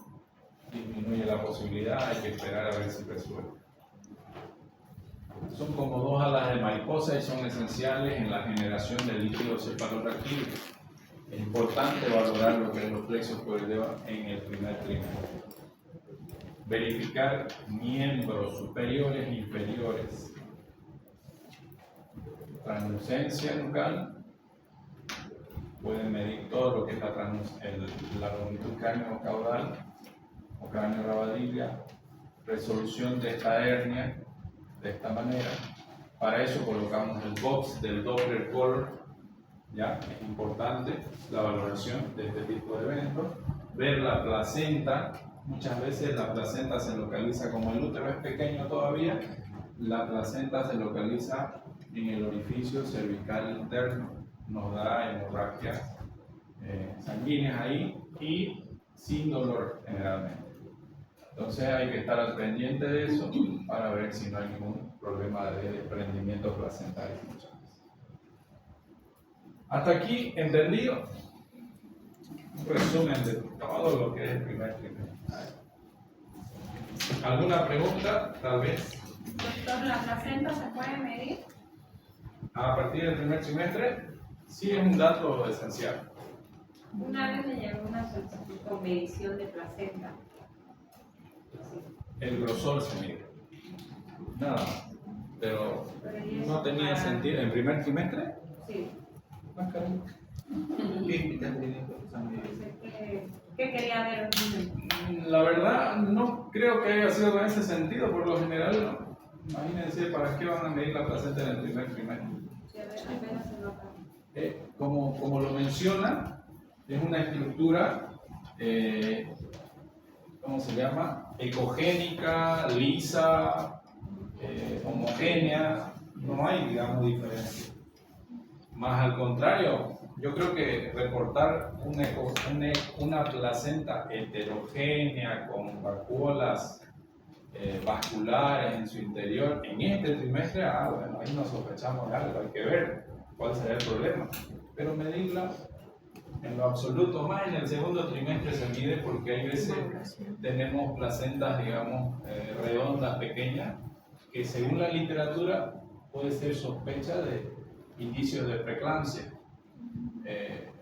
disminuye la posibilidad, hay que esperar a ver si resuelve. Son como 2 alas de mariposa y son esenciales en la generación del líquido cefalorraquídeo. Es importante valorar lo que es los plexos coroideos en el primer trimestre. Verificar miembros superiores e inferiores. Translucencia nucal. Pueden medir todo lo que es la longitud cráneo-caudal o cráneo-rabadilla. Resolución de esta hernia de esta manera. Para eso colocamos el box del Doppler color. ¿Ya? Es importante la valoración de este tipo de eventos. Ver la placenta. Muchas veces la placenta se localiza, como el útero es pequeño todavía, la placenta se localiza en el orificio cervical interno, nos da hemorragias sanguíneas ahí y sin dolor generalmente. Entonces hay que estar al pendiente de eso para ver si no hay ningún problema de desprendimiento placentario. Hasta aquí, ¿entendido? Un resumen de todo lo que es el primer trimestre. ¿Alguna pregunta? Tal vez.
Doctor, ¿la placenta se puede medir?
A partir del primer trimestre, sí es un dato esencial.
Una vez me llegó una solicitud con medición de placenta.
El grosor se mide. Nada más. Pero no tenía sentido. ¿En primer trimestre?
Sí.
Más caro.
¿Qué quería ver?
La verdad, no creo que haya sido en ese sentido. Por lo general, no. Imagínense, ¿para qué van a medir la placenta en el primer trimestre?
Sí, apenas se nota.
Como lo menciona, es una estructura, ¿cómo se llama? Ecogénica, lisa, homogénea. No hay, digamos, diferencia. Más al contrario, yo creo que reportar una placenta heterogénea con vacuolas vasculares en su interior en este trimestre, bueno, ahí nos sospechamos de algo, hay que ver cuál será el problema. Pero medirla en lo absoluto, más en el segundo trimestre se mide porque hay veces tenemos placentas, digamos, redondas, pequeñas, que según la literatura puede ser sospecha de indicios de preeclampsia.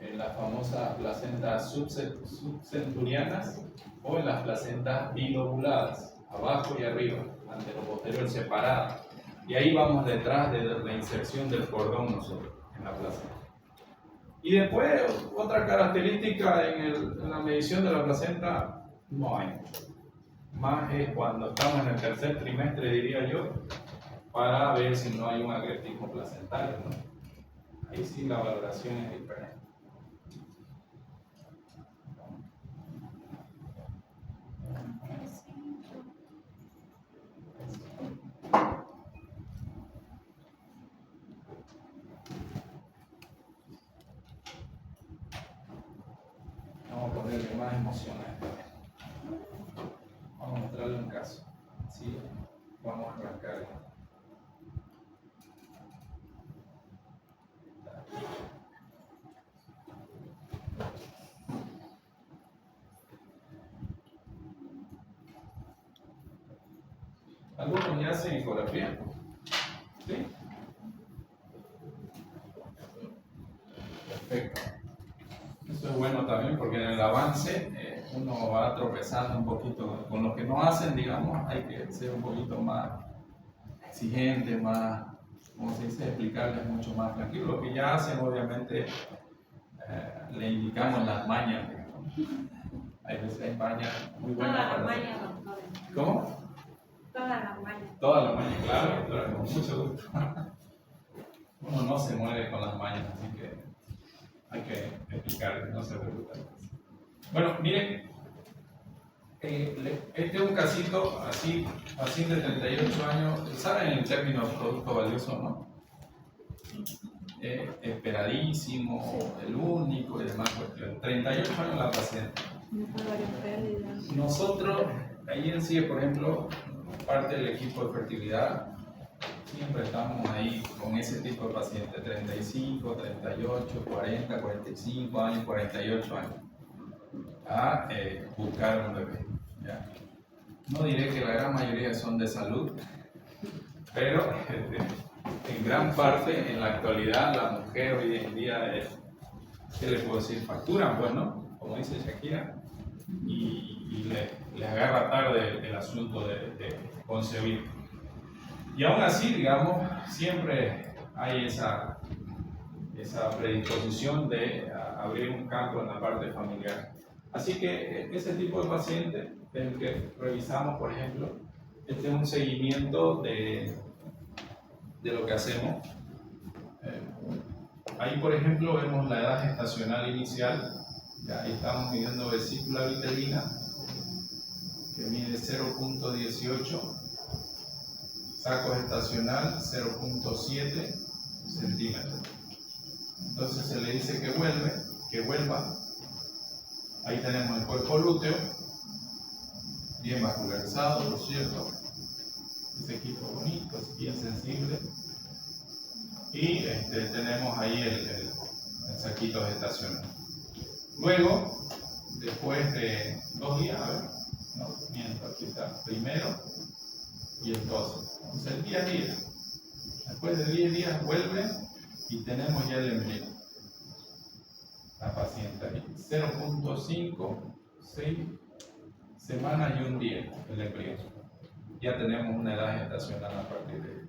En las famosas placentas subcenturianas o en las placentas bilobuladas, abajo y arriba, antero-posterior separada. Y ahí vamos detrás de la inserción del cordón nosotros, en la placenta. Y después, otra característica en la medición de la placenta, no hay mucho. Más es cuando estamos en el tercer trimestre, diría yo, para ver si no hay un agrestismo placentario, ¿no? Ahí sí la valoración es diferente. Vamos a ponerle más emoción a esto. Vamos a mostrarle un caso. ¿Sí? Vamos a arrancar. ¿Algunos ya hacen ecografía? ¿Sí? Perfecto. Eso es bueno también porque en el avance uno va tropezando un poquito con los que no hacen, digamos, hay que ser un poquito más exigente, más, como se dice, explicarles mucho más tranquilo. Los que ya hacen, obviamente, le indicamos las mañas, digamos. Hay veces hay mañas muy buenas.
Todas las
para
mañas,
hacer.
doctores.
¿Cómo?
Todas las mañas.
Todas las mañas, claro, claro, con mucho gusto. Uno no se mueve con las mañas, así que hay que explicar que no se preocupen. Bueno, miren, este es un casito así, paciente de 38 años, ¿saben el término producto valioso, no? Esperadísimo, el único y demás cuestiones. 38 años la paciente. Nosotros, ahí en CIE, por ejemplo, parte del equipo de fertilidad, siempre estamos ahí con ese tipo de pacientes, 35, 38, 40, 45 años, 48 años, a buscar un bebé. ¿Ya? No diré que la gran mayoría son de salud, pero en gran parte, en la actualidad, la mujer hoy en día es, ¿qué le puedo decir? Facturan, pues, ¿no? Como dice Shakira, y le agarra tarde el asunto de concebir. Y aún así, digamos, siempre hay esa predisposición de abrir un campo en la parte familiar. Así que ese tipo de paciente, el que revisamos, por ejemplo, este es un seguimiento de lo que hacemos. Ahí, por ejemplo, vemos la edad gestacional inicial. Ya ahí estamos midiendo vesícula vitelina, que mide 0.18. Saco gestacional 0.7 centímetros. Entonces se le dice que vuelva. Ahí tenemos el cuerpo lúteo, bien vascularizado, por cierto. Ese equipo bonito, es bien sensible. Y tenemos ahí el saquito gestacional. Luego, después de 2 días, a ver, no, miento, aquí está, primero y el 12. Entonces el día a día, después de 10 días vuelve y tenemos ya el embrión. La paciente ahí, 0.5, 6 semanas y 1 día el embrión. Ya tenemos una edad gestacional a partir de ahí.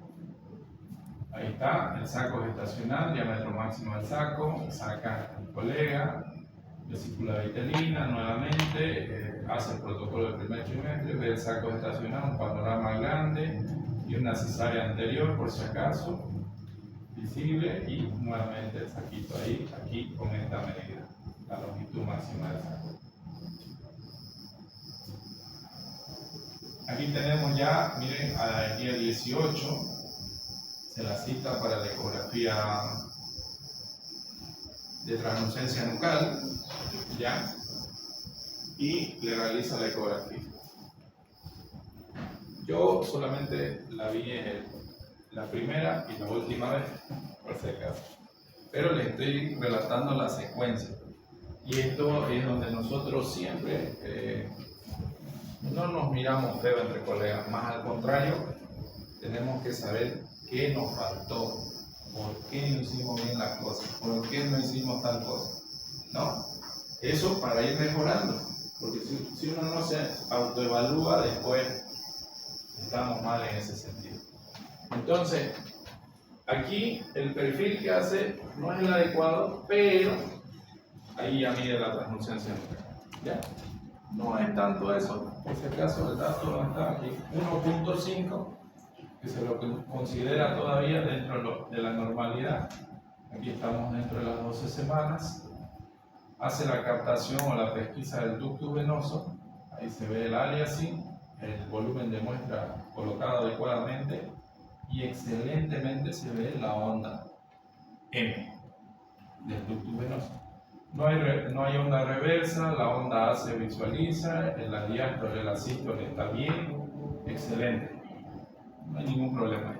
Ahí está el saco gestacional, diámetro máximo del saco, saca el colega, vesícula vitelina nuevamente, hace el protocolo del primer trimestre, ve el saco gestacional, un panorama grande y una cesárea anterior por si acaso, visible, y nuevamente el saquito ahí, aquí con esta medida, la longitud máxima del saco. Aquí tenemos ya, miren, al día 18, se la cita para la ecografía de translucencia nucal, ¿ya? Y le realiza la ecografía. Yo solamente la vi la primera y la última vez, por si acaso, pero le estoy relatando la secuencia. Y esto es donde nosotros siempre no nos miramos feo entre colegas, más al contrario, tenemos que saber qué nos faltó, ¿por qué no hicimos bien las cosas? ¿Por qué no hicimos tal cosa? ¿No? Eso para ir mejorando, porque si uno no se autoevalúa, después estamos mal en ese sentido. Entonces, aquí el perfil que hace no es el adecuado, pero ahí ya mide la translucencia nuclear. ¿Ya? No es tanto eso, por si acaso el dato no está aquí, 1.5, que se lo considera todavía dentro de la normalidad. Aquí estamos dentro de las 12 semanas. Hace la captación o la pesquisa del ducto venoso, ahí se ve el aliasing, el volumen de muestra colocado adecuadamente y excelentemente se ve la onda M del ducto venoso. No hay onda reversa, la onda A se visualiza, la diástole, la sístole está bien, excelente, no hay ningún problema ahí,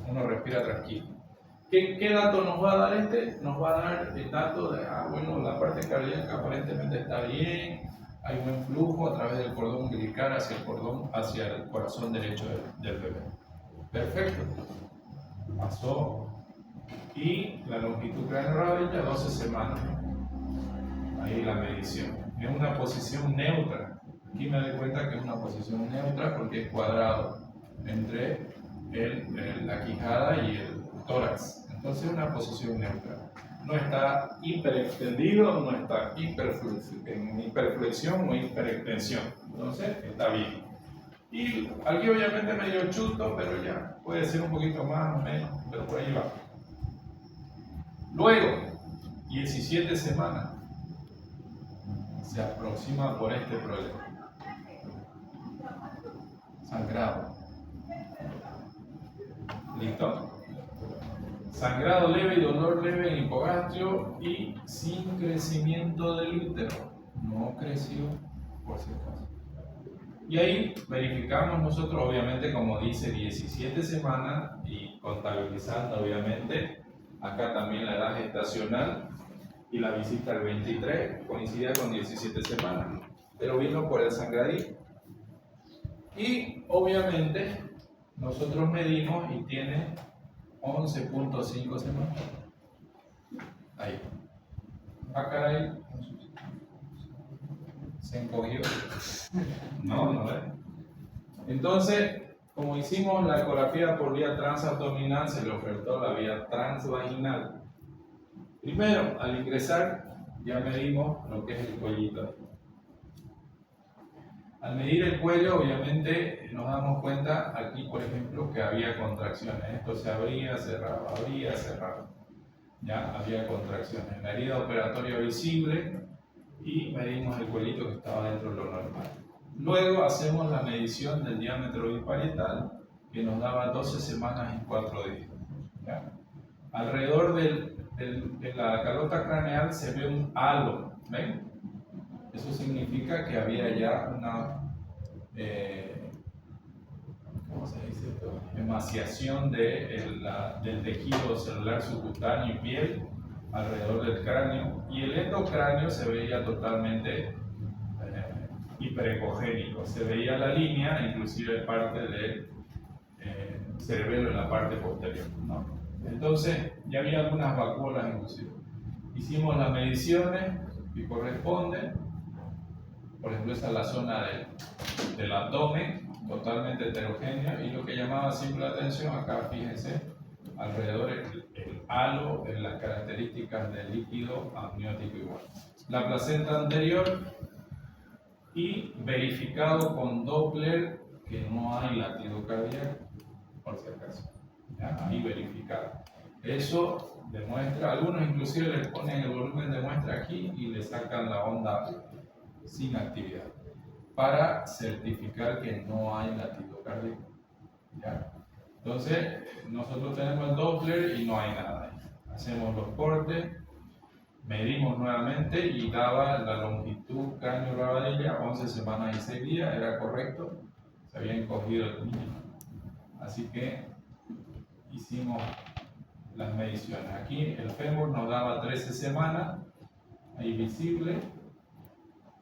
uno respira tranquilo. ¿Qué dato nos va a dar este? Nos va a dar el dato de, bueno, la parte cardíaca aparentemente está bien, hay buen flujo a través del cordón umbilical hacia el corazón derecho del bebé. Perfecto. Pasó. Y la longitud craneorradial 12 semanas. Ahí la medición. Es una posición neutra. Aquí me doy cuenta que es una posición neutra porque es cuadrado entre la quijada y el tórax. Entonces es una posición neutra. No está hiperextendido, no está en hiperflexión o hiperextensión. Entonces está bien. Y aquí obviamente medio chuto, pero ya puede ser un poquito más o menos, pero por ahí va. Luego, 17 semanas, se aproxima por este problema. Sangrado. ¿Listo? Sangrado leve y dolor leve en hipogastrio y sin crecimiento del útero. No creció, por si acaso. Y ahí verificamos nosotros, obviamente, como dice, 17 semanas y contabilizando, obviamente, acá también la edad gestacional y la visita al 23 coincidía con 17 semanas, pero vino por el sangradito. Y obviamente, nosotros medimos y tiene 11.5 semanas. Ahí. Caray. Se encogió. No es. Entonces, como hicimos la ecografía por vía transabdominal, se le ofertó la vía transvaginal. Primero, al ingresar, ya medimos lo que es el cuellito. Al medir el cuello, obviamente, nos damos cuenta aquí, por ejemplo, que había contracciones. Esto se abría, cerraba, abría, cerraba. Ya había contracciones. La herida operatoria visible y medimos el cuellito que estaba dentro de lo normal. Luego hacemos la medición del diámetro biparietal, que nos daba 12 semanas y 4 días. ¿Ya? Alrededor de la calota craneal se ve un halo, ¿ven? Eso significa que había ya una ¿cómo se dice esto? Emaciación del tejido celular subcutáneo y piel alrededor del cráneo, y el endocráneo se veía totalmente hiperecogénico, se veía la línea, inclusive parte del cerebelo en la parte posterior, ¿no? Entonces ya había algunas vacuolas inclusive. Hicimos las mediciones que corresponden, por ejemplo esa es la zona del abdomen, totalmente heterogénea, y lo que llamaba siempre la atención, acá fíjense, alrededor el halo, en las características del líquido amniótico igual. La placenta anterior y verificado con Doppler que no hay latido cardíaco, por si acaso. ¿Ya? Ahí verificado. Eso demuestra, algunos inclusive les ponen el volumen de muestra aquí y le sacan la onda sin actividad, para certificar que no hay latido cardíaco. ¿Ya? Entonces, nosotros tenemos el Doppler y no hay nada ahí. Hacemos los cortes, medimos nuevamente y daba la longitud cráneo-rabadilla, 11 semanas y 6 días, era correcto, se había encogido el niño. Así que hicimos las mediciones. Aquí el fémur nos daba 13 semanas, ahí visible,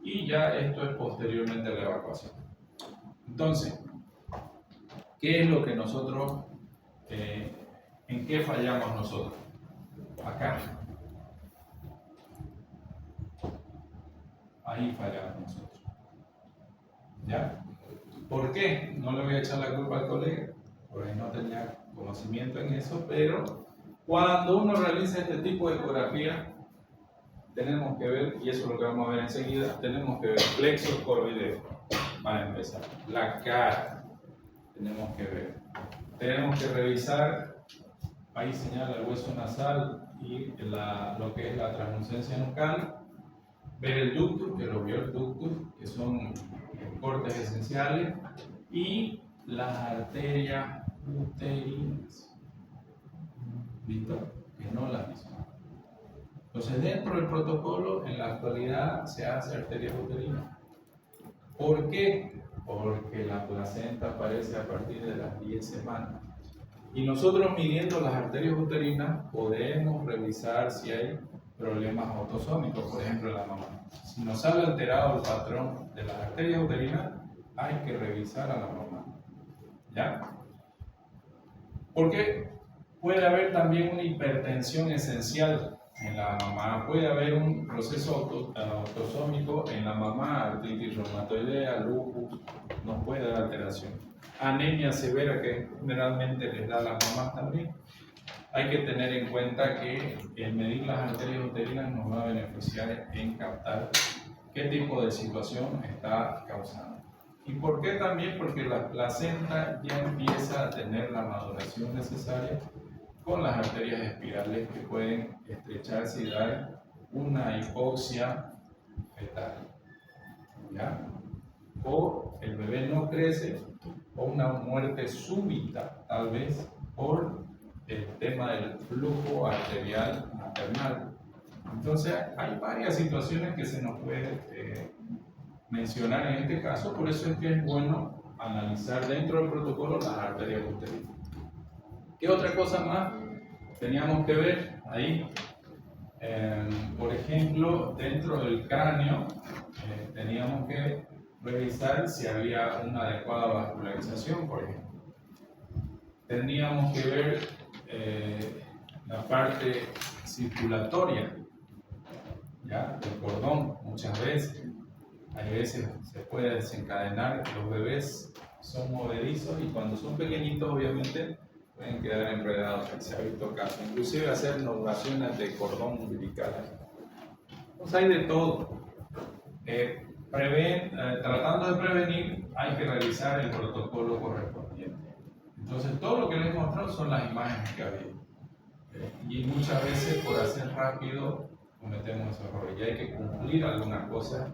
y ya esto es posteriormente a la evacuación. Entonces, ¿qué es lo que nosotros ¿En qué fallamos nosotros? Acá. Ahí fallamos nosotros. ¿Ya? ¿Por qué? No le voy a echar la culpa al colega, porque no tenía conocimiento en eso, pero cuando uno realiza este tipo de ecografía, tenemos que ver, y eso es lo que vamos a ver enseguida, tenemos que ver plexo coroideo, para empezar, la cara, tenemos que ver, tenemos que revisar, ahí señala el hueso nasal y lo que es la translucencia nucal, ver el ductus, que lo vio el ductus, que son cortes esenciales, y las arterias uterinas. ¿Listo? Que no las mismas. Entonces, dentro del protocolo, en la actualidad se hace arterias uterinas. ¿Por qué? Porque la placenta aparece a partir de las 10 semanas. Y nosotros midiendo las arterias uterinas podemos revisar si hay problemas autosómicos, por ejemplo en la mamá. Si nos sale alterado el patrón de las arterias uterinas, hay que revisar a la mamá. ¿Ya? Porque puede haber también una hipertensión esencial en la mamá, puede haber un proceso autosómico en la mamá, artritis reumatoidea, lupus, nos puede dar alteración. Anemia severa que generalmente les da a las mamás también. Hay que tener en cuenta que el medir las arterias uterinas nos va a beneficiar en captar qué tipo de situación está causando. ¿Y por qué también? Porque la placenta ya empieza a tener la maduración necesaria con las arterias espirales que pueden estrecharse y dar una hipoxia fetal. ¿Ya? O el bebé no crece, o una muerte súbita, tal vez por el tema del flujo arterial maternal. Entonces, hay varias situaciones que se nos puede mencionar en este caso, por eso es que es bueno analizar dentro del protocolo las arterias uterinas. ¿Qué otra cosa más teníamos que ver ahí? Por ejemplo, dentro del cráneo teníamos que revisar si había una adecuada vascularización, por ejemplo. Tendríamos que ver la parte circulatoria, ¿ya? Del cordón, muchas veces. Hay veces se puede desencadenar, los bebés son movedizos y cuando son pequeñitos obviamente pueden quedar enredados, se ha visto casos, inclusive hacer nodulaciones de cordón umbilical. Pues hay de todo. Tratando de prevenir, hay que realizar el protocolo correspondiente. Entonces, todo lo que les he mostrado son las imágenes que había. Y muchas veces, por hacer rápido, cometemos esos errores. Y hay que cumplir algunas cosas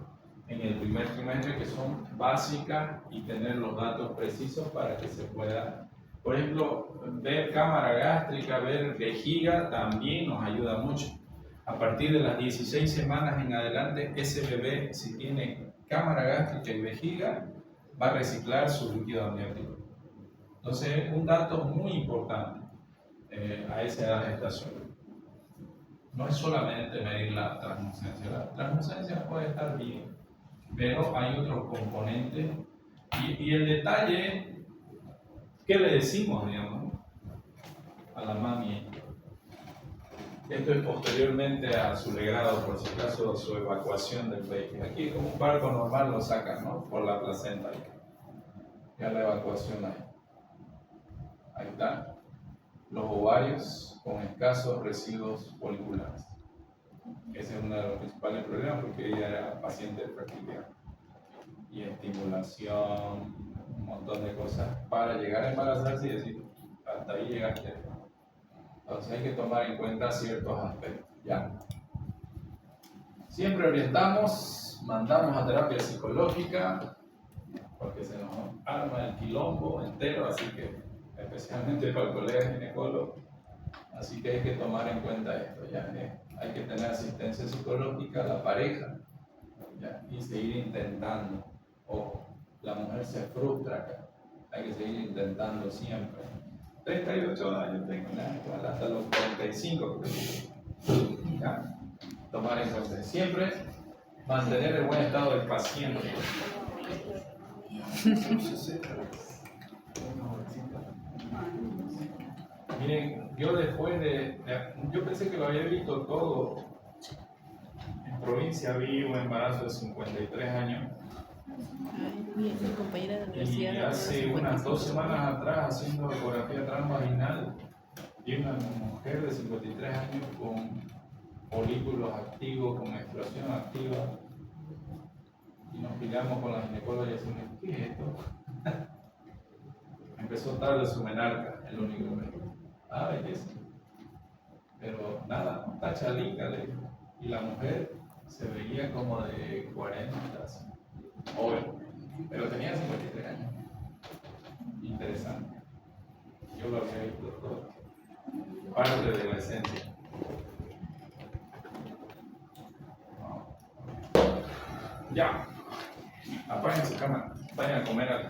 en el primer trimestre que son básicas y tener los datos precisos para que se pueda. Por ejemplo, ver cámara gástrica, ver vejiga también nos ayuda mucho. A partir de las 16 semanas en adelante, ese bebé, si tiene cámara gástrica y vejiga, va a reciclar su líquido amniótico. Entonces, un dato muy importante a esa edad gestacional. No es solamente medir la translucencia. La translucencia puede estar bien, pero hay otros componentes. Y el detalle, ¿qué le decimos, digamos, a la mami? Esto es posteriormente a su legrado, por si acaso, su evacuación del pecho. Aquí, como un parto normal, lo sacan, ¿no? Por la placenta. Ya la evacuación ahí. Ahí está. Los ovarios con escasos residuos foliculares. Ese es uno de los principales problemas porque ella era paciente de fertilidad. Y estimulación, un montón de cosas para llegar a embarazarse y decir, hasta ahí llegaste. Entonces hay que tomar en cuenta ciertos aspectos. ¿Ya? Siempre orientamos, mandamos a terapia psicológica, porque se nos arma el quilombo entero, así que especialmente para el colega ginecólogo, así que hay que tomar en cuenta esto, ¿ya? Hay que tener asistencia psicológica a la pareja, ¿ya? Y seguir intentando. Ojo, la mujer se frustra acá, hay que seguir intentando siempre. 38 años tengo, hasta los 45, ¿ya? Tomar en cuenta, siempre mantener el buen estado del paciente. Bien. Miren, yo después yo pensé que lo había visto todo. En provincia vi un embarazo de 53 años.
Mi compañera de la
Y
universidad.
hace unas 2 semanas atrás, haciendo ecografía transvaginal, vi una mujer de 53 años con folículos activos, con menstruación activa. Y nos pillamos con la ginecóloga y decimos, ¿qué es esto? Empezó tarde su menarca, el único que me dijo. Ah, belleza. Pero nada, no, está chalica, le dijo. Y la mujer se veía como de 40, así, joven, pero tenía 53 años. Interesante. Yo lo había visto todo. Parte de la esencia. Ya. Apaguen su cámara. Vayan a comer algo.